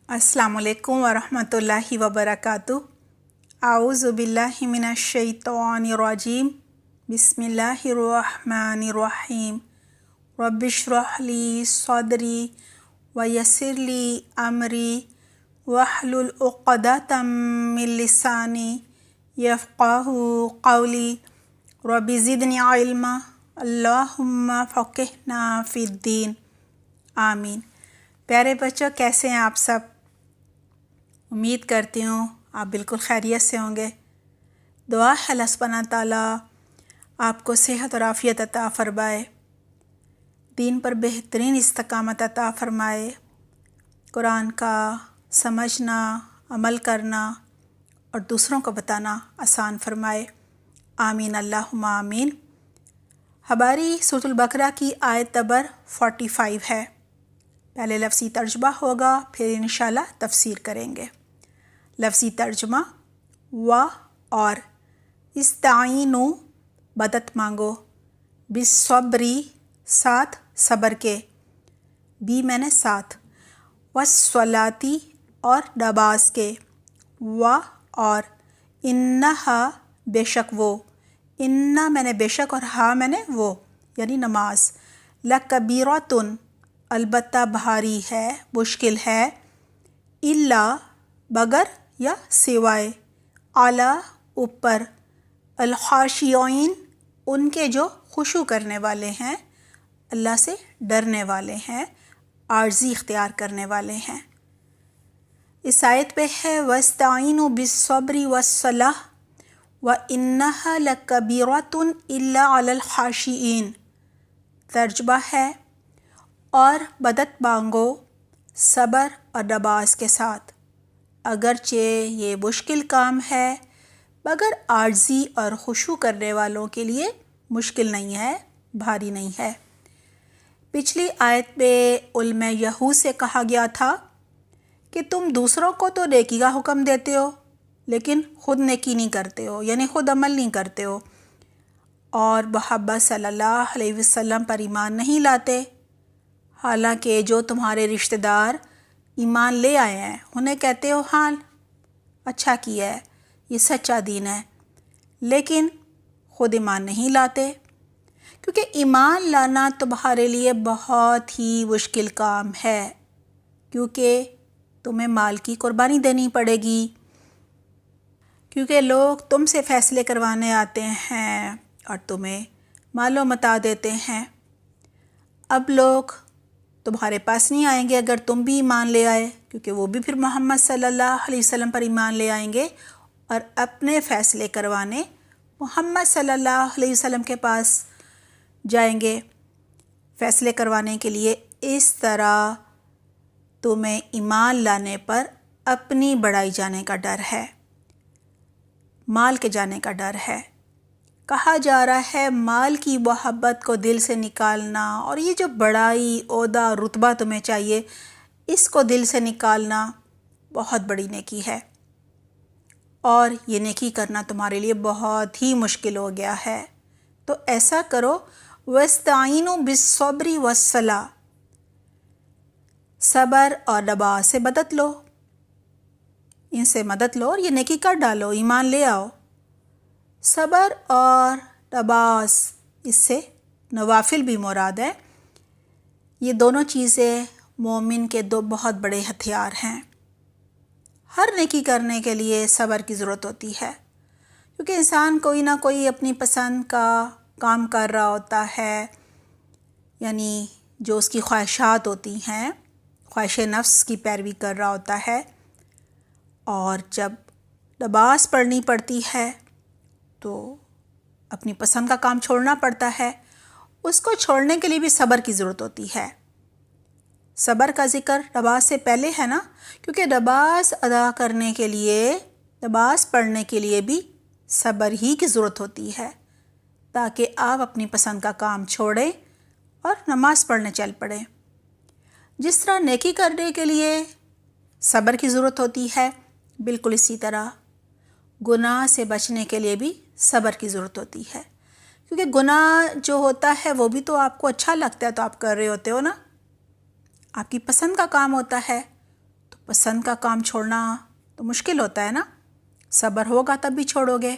अस्सलामु अलैकुम वरहमतुल्लाहि वबरकातुहू। आऊज़ु बिल्लाहि मिनश शैतानिर रजीम। बिस्मिल्लाहिर्रहमानिर्रहीम। रब्बिश्रह ली सदरी वयस्सिर ली अमरी वहलुल उक़दतम मिन लिसानी यफ़क़हू क़ौली। रब्बि ज़िदनी इल्मा। अल्लाहुम्मा फ़क़िहना फ़िद्दीन। आमीन। प्यारे बच्चों, कैसे हैं आप सब? उम्मीद करती हूँ आप बिल्कुल खैरियत से होंगे। दुआ है अल्लाह सुब्हानहू तआला आपको सेहत और आफ़ियत अता फ़रमाए, दीन पर बेहतरीन इस्तकामत अता फ़रमाए, कुरान का समझना, अमल करना और दूसरों को बताना आसान फ़रमाए। आमीन अल्लाहुम्मा आमीन। हमारी सूरह बकरा की आयत नंबर 45 है। पहले लफ्ज़ी तर्जुमा होगा, फिर इंशाल्लाह तफसीर करेंगे। लफ्ज़ी तर्जुमा व और इस्ताईनु मदद मांगो, बिस्सब्री साथ सब्र के, बी मैंने साथ, वस्सलाती और नमाज के, व और इन्नहा बेशक वो, इन्ना मैंने बेशक और हा मैंने वो यानी नमाज, लकबीरतुन अलबत्ता भारी है, मुश्किल है, इल्ला बगर या सिवाय, आला ऊपर, अल-खाशियीन उनके जो खुशू करने वाले हैं, अल्लाह से डरने वाले हैं, आर्ज़ी इख्तियार करने वाले हैं। इस आयत पे है वस्ताइनु बिस्सब्री वस्सलाह व इन्नहा लकबीरतुन इल्ला अलल खाशियीन। तर्जुमा है और मदद मांगो सब्र और नमाज के साथ, अगरचे ये मुश्किल काम है मगर आर्ज़ी और खुशू करने वालों के लिए मुश्किल नहीं है, भारी नहीं है। पिछली आयत में उलमा यहूद से कहा गया था कि तुम दूसरों को तो नेकी का हुक्म देते हो लेकिन ख़ुद नेकी नहीं करते हो, यानी ख़ुद अमल नहीं करते हो और मुहम्मद सल्लल्लाहु अलैहि वसल्लम पर ईमान नहीं लाते। हालांकि जो तुम्हारे रिश्तेदार ईमान ले आए हैं उन्हें कहते हो हाँ अच्छा किया है, ये सच्चा दीन है, लेकिन ख़ुद ईमान नहीं लाते, क्योंकि ईमान लाना तुम्हारे लिए बहुत ही मुश्किल काम है, क्योंकि तुम्हें माल की कुर्बानी देनी पड़ेगी, क्योंकि लोग तुमसे फ़ैसले करवाने आते हैं और तुम्हें मालो मता देते हैं। अब लोग तुम्हारे पास नहीं आएंगे अगर तुम भी ईमान ले आए, क्योंकि वो भी फिर मोहम्मद सल्लल्लाहु अलैहि वसल्लम पर ईमान ले आएंगे और अपने फ़ैसले करवाने मोहम्मद सल्लल्लाहु अलैहि वसल्लम के पास जाएंगे फ़ैसले करवाने के लिए। इस तरह तुम्हें ईमान लाने पर अपनी बढ़ाई जाने का डर है, माल के जाने का डर है। कहा जा रहा है माल की मोहब्बत को दिल से निकालना और ये जो बड़ाई, ओहदा, रुतबा तुम्हें चाहिए, इसको दिल से निकालना बहुत बड़ी नेकी है और ये नेकी करना तुम्हारे लिए बहुत ही मुश्किल हो गया है। तो ऐसा करो, वस्ताइनु बिस्सब्री वस्सला, सब्र और नमाज से मदद लो, इनसे मदद लो और ये नेकी कर डालो, ईमान ले आओ। सब्र और नमाज, इससे नवाफिल भी मुराद है। ये दोनों चीज़ें मोमिन के दो बहुत बड़े हथियार हैं। हर नेकी करने के लिए सब्र की ज़रूरत होती है, क्योंकि इंसान कोई ना कोई अपनी पसंद का काम कर रहा होता है, यानी जो उसकी ख्वाहिशात होती हैं, ख्वाहिश नफ्स की पैरवी कर रहा होता है। और जब नमाज पढ़नी पड़ती है तो अपनी पसंद का काम छोड़ना पड़ता है, उसको छोड़ने के लिए भी सब्र की ज़रूरत होती है। सब्र का ज़िक्र नमाज से पहले है ना, क्योंकि नमाज अदा करने के लिए, नमाज पढ़ने के लिए भी सब्र ही की ज़रूरत होती है, ताकि आप अपनी पसंद का काम छोड़ें और नमाज पढ़ने चल पड़ें। जिस तरह नेकी करने के लिए सब्र की ज़रूरत होती है, बिल्कुल इसी तरह गुनाह से बचने के लिए भी सब्र की ज़रूरत होती है, क्योंकि गुनाह जो होता है वो भी तो आपको अच्छा लगता है तो आप कर रहे होते हो ना, आपकी पसंद का काम होता है, तो پسند کا کام چھوڑنا تو مشکل ہوتا ہے نا، صبر ہوگا تب بھی چھوڑو گے۔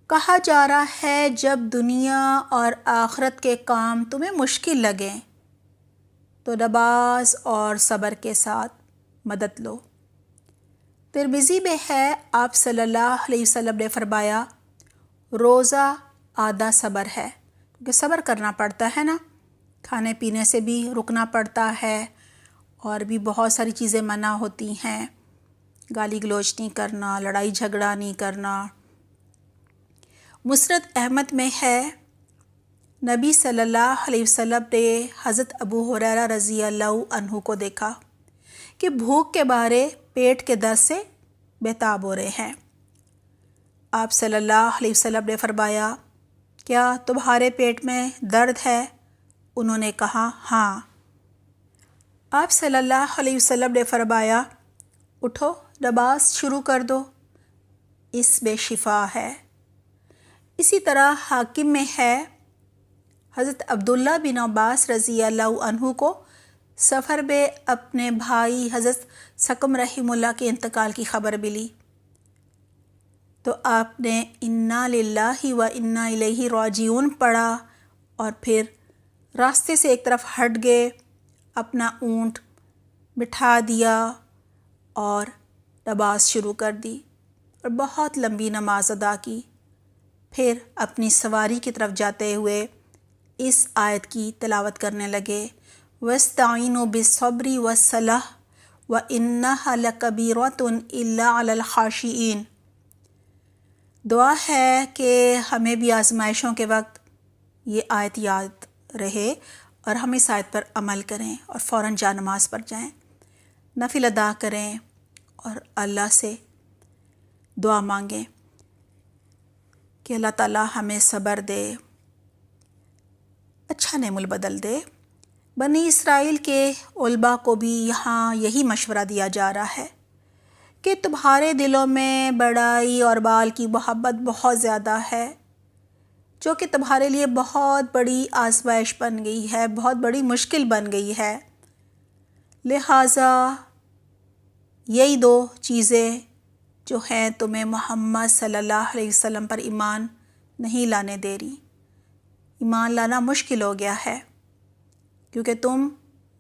کہا جا رہا ہے جب دنیا اور آخرت کے کام تمہیں مشکل لگیں تو نماز اور صبر کے ساتھ مدد لو۔ ترمذی میں ہے، آپ صلی اللہ علیہ وسلم نے فرمایا، روزہ آدھا صبر ہے، کیونکہ صبر کرنا پڑتا ہے نا، کھانے پینے سے بھی رکنا پڑتا ہے اور بھی بہت ساری چیزیں منع ہوتی ہیں، گالی گلوچ نہیں کرنا، لڑائی جھگڑا نہیں کرنا۔ مسند احمد میں ہے، نبی صلی اللہ علیہ وسلم نے حضرت ابو ہریرہ رضی اللہ عنہ کو دیکھا کہ بھوک کے مارے پیٹ کے درد سے بےتاب ہو رہے ہیں۔ آپ صلی اللہ علیہ وسلم نے فرمایا، کیا تمہارے پیٹ میں درد ہے؟ انہوں نے کہا، ہاں۔ آپ صلی اللہ علیہ وسلم نے فرمایا، اٹھو نماز شروع کر دو، اس میں شفا ہے۔ اسی طرح حاکم میں ہے، حضرت عبداللہ بن عباس رضی اللہ عنہ کو سفر میں اپنے بھائی حضرت سقم رحمہ اللہ کے انتقال کی خبر ملی تو آپ نے انا للہ و انا الیہ راجعون پڑھا اور پھر راستے سے ایک طرف ہٹ گئے، اپنا اونٹ بٹھا دیا اور نماز شروع کر دی اور بہت لمبی نماز ادا کی۔ پھر اپنی سواری کی طرف جاتے ہوئے اس آیت کی تلاوت کرنے لگے، وَاسْتَعِينُوا بِالصَّبْرِ وَالصَّلَاةِ وَإِنَّهَا لَكَبِيرَةٌ إِلَّا عَلَى الْخَاشِعِينَ۔ دعا ہے کہ ہمیں بھی آزمائشوں کے وقت یہ آیت یاد رہے اور ہم اس آیت پر عمل کریں اور فوراً جا نماز پر جائیں، نفل ادا کریں اور اللہ سے دعا مانگیں کہ اللہ تعالیٰ ہمیں صبر دے، اچھا نعم البدل دے۔ بنی اسرائیل کے علماء کو بھی یہاں یہی مشورہ دیا جا رہا ہے کہ تمہارے دلوں میں بڑائی اور بال کی محبت بہت زیادہ ہے، جو کہ تمہارے لیے بہت بڑی آزمائش بن گئی ہے، بہت بڑی مشکل بن گئی ہے۔ لہٰذا یہی دو چیزیں جو ہیں تمہیں محمد صلی اللہ علیہ وسلم پر ایمان نہیں لانے دے رہی، ایمان لانا مشکل ہو گیا ہے کیونکہ تم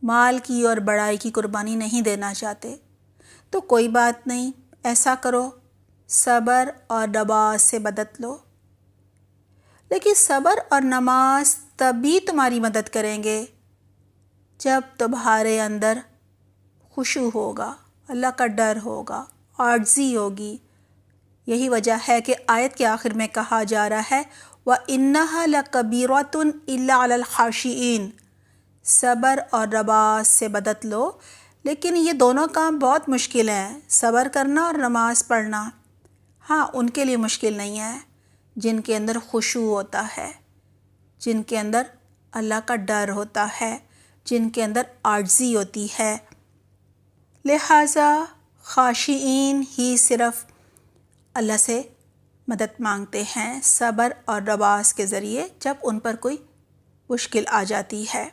مال کی اور بڑائی کی قربانی نہیں دینا چاہتے۔ تو کوئی بات نہیں، ایسا کرو، صبر اور نماز سے مدد لو۔ لیکن صبر اور نماز تبھی تمہاری مدد کریں گے جب تمہارے اندر خشوع ہوگا، اللہ کا ڈر ہوگا، عاجزی ہوگی۔ یہی وجہ ہے کہ آیت کے آخر میں کہا جا رہا ہے وَإِنَّهَا لَكَبِيرَةٌ إِلَّا عَلَى الْخَاشِعِينَ۔ صبر اور نماز سے مدد لو، لیکن یہ دونوں کام بہت مشکل ہیں، صبر کرنا اور نماز پڑھنا۔ ہاں، ان کے لیے مشکل نہیں ہے جن کے اندر خشوع ہوتا ہے، جن کے اندر اللہ کا ڈر ہوتا ہے، جن کے اندر عاجزی ہوتی ہے۔ لہٰذا خاشعین ہی صرف اللہ سے مدد مانگتے ہیں صبر اور نماز کے ذریعے جب ان پر کوئی مشکل آ جاتی ہے۔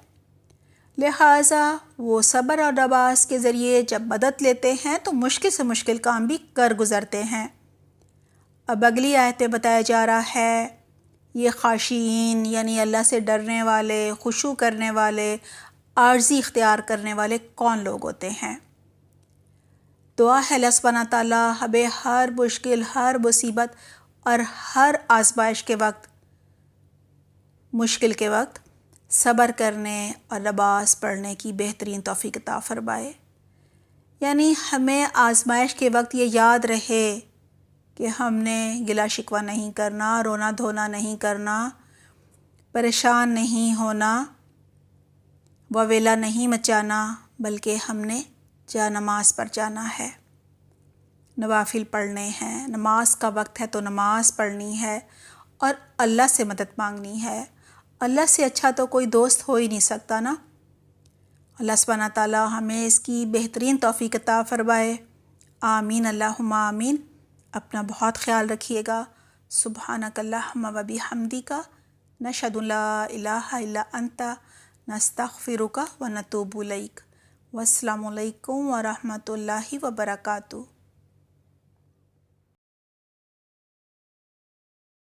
لہٰذا وہ صبر اور نماز کے ذریعے جب مدد لیتے ہیں تو مشکل سے مشکل کام بھی کر گزرتے ہیں۔ اب اگلی آیت میں بتایا جا رہا ہے یہ خاشعین یعنی اللہ سے ڈرنے والے، خشوع کرنے والے، عاجزی اختیار کرنے والے کون لوگ ہوتے ہیں۔ دعا ہے اللہ سبحانہ تعالیٰ ہمیں ہر مشکل، ہر مصیبت اور ہر آزمائش کے وقت، مشکل کے وقت صبر کرنے اور نماز پڑھنے کی بہترین توفیق عطا فرمائے۔ یعنی ہمیں آزمائش کے وقت یہ یاد رہے کہ ہم نے گلہ شکوہ نہیں کرنا، رونا دھونا نہیں کرنا، پریشان نہیں ہونا، وویلا نہیں مچانا، بلکہ ہم نے جا نماز پر جانا ہے، نوافل پڑھنے ہیں، نماز کا وقت ہے تو نماز پڑھنی ہے اور اللہ سے مدد مانگنی ہے۔ اللہ سے اچھا تو کوئی دوست ہو ہی نہیں سکتا نا۔ اللہ سبحانہ تعالیٰ ہمیں اس کی بہترین توفیق عطا فرمائے، آمین اللہم آمین۔ اپنا بہت خیال رکھیے گا۔ سبحانک اللہم و بحمدک، نشہد ان لا الہ الا انت، نستغفرک و نتوب الیک۔ والسلام علیکم ورحمۃ اللہ وبرکاتہ۔